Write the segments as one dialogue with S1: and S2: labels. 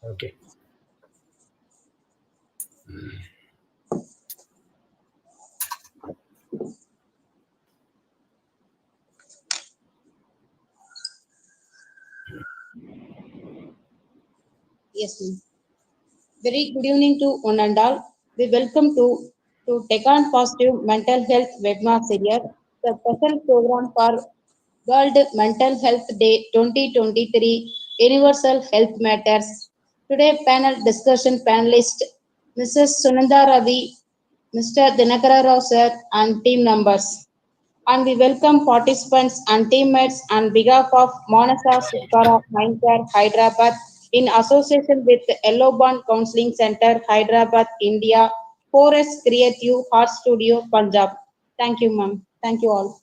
S1: Okay.
S2: Yes, ma'am. Very good evening to one and all. We welcome to Tech on Positive Mental Health webinar series, the special program for World Mental Health Day 2023 Universal Health Matters. Today panel discussion panelist Mrs. Sunanda Ravi, Mr. Dinakara Rao sir and team members. And we welcome participants and teammates on behalf of Manasa Sutkara Mindcare Hyderabad in association with Yellowburn Counseling Center Hyderabad, India, 4S Creative Heart Studio, Punjab. Thank you, ma'am. Thank you all.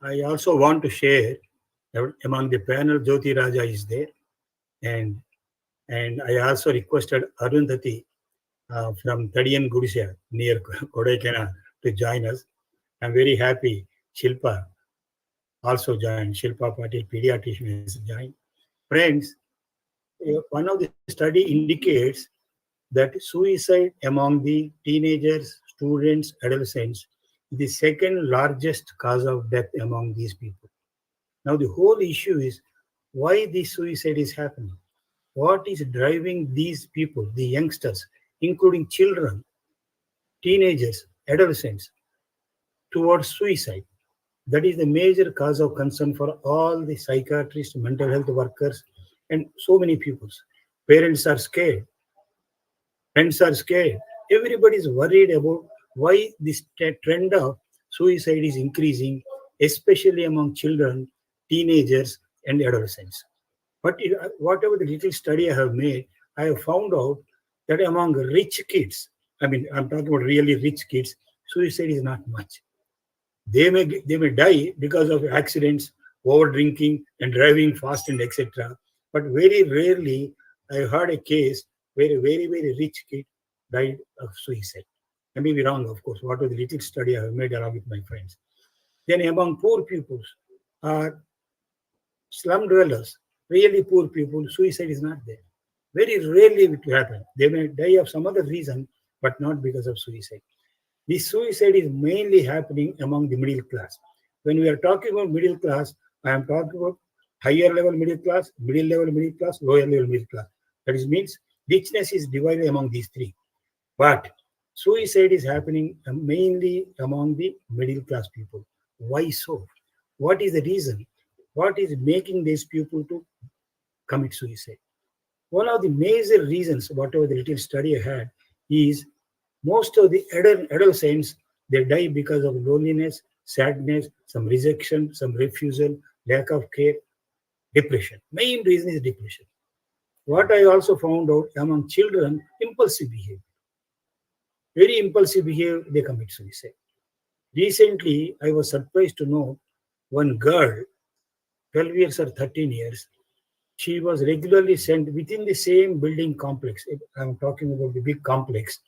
S1: I also want to share that among the panel, Jyoti Raja is there, and I also requested Arundhati from Thadiyan Gudisha near Kodaikanal to join us. I'm very happy Shilpa also joined. Shilpa Patil, pediatrician, has joined. Friends, one of the study indicates that suicide among the teenagers, students, adolescents is the second largest cause of death among these people. Now, the whole issue is why this suicide is happening. What is driving these people, the youngsters, including children, teenagers, adolescents, towards suicide? That is the major cause of concern for all the psychiatrists, mental health workers, and so many people. Parents are scared, friends are scared. Everybody is worried about why this trend of suicide is increasing, especially among children, teenagers, and adolescents. But whatever the little study I have made, I have found out that among rich kids, I mean, I'm talking about really rich kids, suicide is not much. They may die because of accidents, over drinking, and driving fast, and etc. But very rarely I heard a case where a very rich kid died of suicide. I may be wrong, of course. What was the little study I have made along with my friends? Then among poor pupils, are slum dwellers, really poor people, suicide is not there. Very rarely it will happen. They may die of some other reason, but not because of suicide. This suicide is mainly happening among the middle class. When we are talking about middle class, I am talking about higher level middle class, middle level middle class, lower level middle class. That is means richness is divided among these three. But suicide is happening mainly among the middle class people. Why so? What is the reason? What is making these people to commit suicide? One of the major reasons, whatever the little study I had, is most of the adolescents they die because of loneliness, sadness, some rejection, some refusal, lack of care, depression. Main reason is depression. What I also found out among children, impulsive behavior. Very impulsive behavior, they commit suicide. Recently, I was surprised to know one girl, 12 years or 13 years, she was regularly sent within the same building complex. I'm talking about the big complex,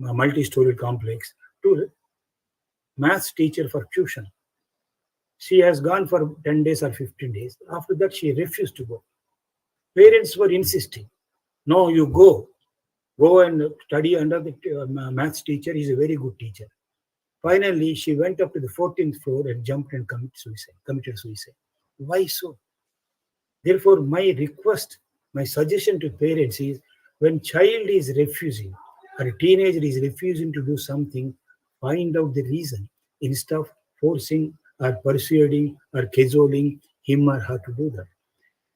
S1: a multi-story complex, to maths teacher for tuition. She has gone for 10 days or 15 days. After that, she refused to go. Parents were insisting, no, you go. Go and study under the maths teacher. He's a very good teacher. Finally, she went up to the 14th floor and jumped and committed suicide. Why so? Therefore, my request, my suggestion to parents is when child is refusing or a teenager is refusing to do something, find out the reason instead of forcing or persuading or cajoling him or her to do that.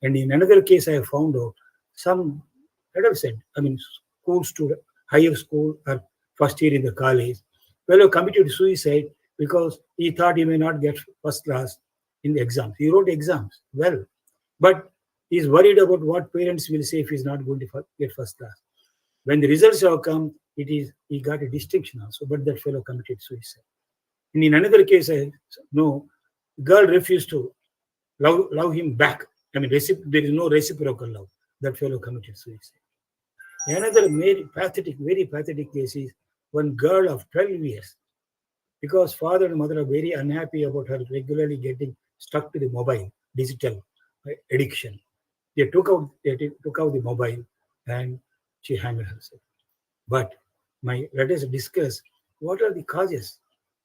S1: And in another case, I have found out some adolescent, I mean, school student, higher school or first year in the college, fellow committed suicide because he thought he may not get first class in the exams. He wrote exams well, but he is worried about what parents will say if he is not going to get first class. When the results have come, it is he got a distinction also, but that fellow committed suicide. And in another case, I know girl refused to love him back. I mean, there is no reciprocal love. That fellow committed suicide. Another very pathetic case is one girl of 12 years, because father and mother are very unhappy about her regularly getting stuck to the mobile, digital addiction. They took out the mobile and she hanged herself. But let us discuss what are the causes.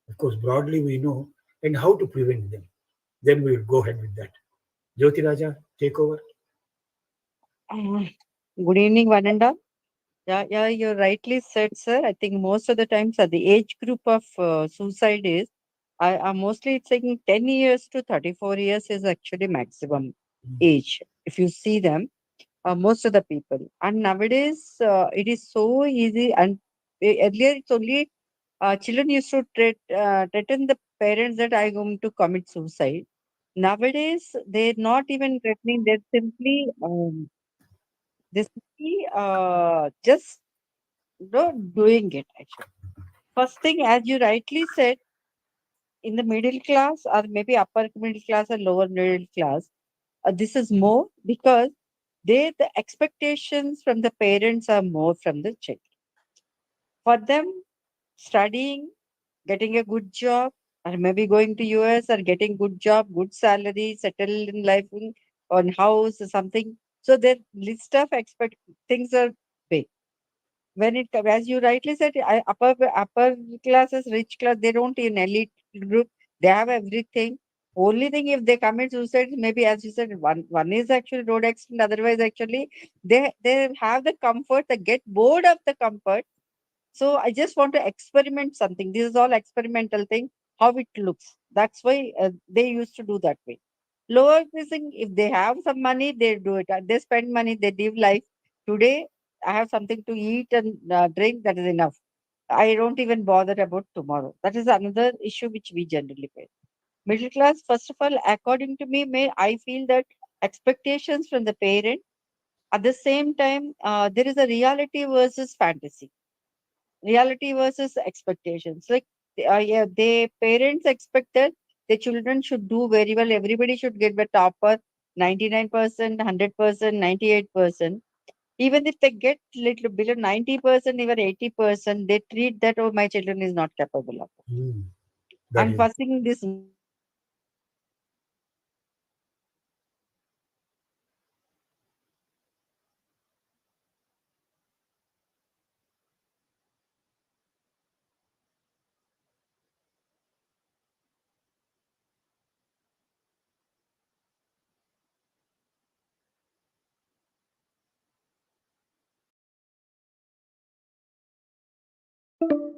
S1: Of course, broadly we know and how to prevent them. Then we will go ahead with that. Jyoti Raja, take over.
S3: Uh, Good evening, one and all. Yeah, you rightly said, sir. I think most of the times the age group of suicide is, mostly it's like 10 years to 34 years is actually maximum age. If you see them, most of the people. And nowadays, it is so easy. And earlier, it's only children used to threaten the parents that I'm going to commit suicide. Nowadays, they're not even threatening, they're simply just doing it actually. First thing, as you rightly said, in the middle class or maybe upper middle class or lower middle class, this is more because the expectations from the parents are more from the child. For them, studying, getting a good job, or maybe going to US or getting good job, good salary, settled in life, on house or something. So their list of expect things are big. When it as you rightly said, upper classes, rich class, they don't in elite group, they have everything. Only thing if they commit suicide, maybe as you said, one is actually road accident, otherwise actually they have the comfort, they get bored of the comfort. So I just want to experiment something. This is all experimental thing, how it looks. That's why they used to do that way. Lower pricing, if they have some money, they do it. They spend money, they live life. Today, I have something to eat and drink, that is enough. I don't even bother about tomorrow. That is another issue which we generally face. Middle class, first of all, according to me, I feel that expectations from the parent, at the same time, there is a reality versus fantasy, reality versus expectations. Like, yeah, the parents expect that the children should do very well. Everybody should get the topper, 99%, 100%, 98%. Even if they get little below 90%, even 80%, they treat that, oh, my children is not capable of it.
S1: Hmm, that
S3: And
S1: is.
S3: first thing, this money matters.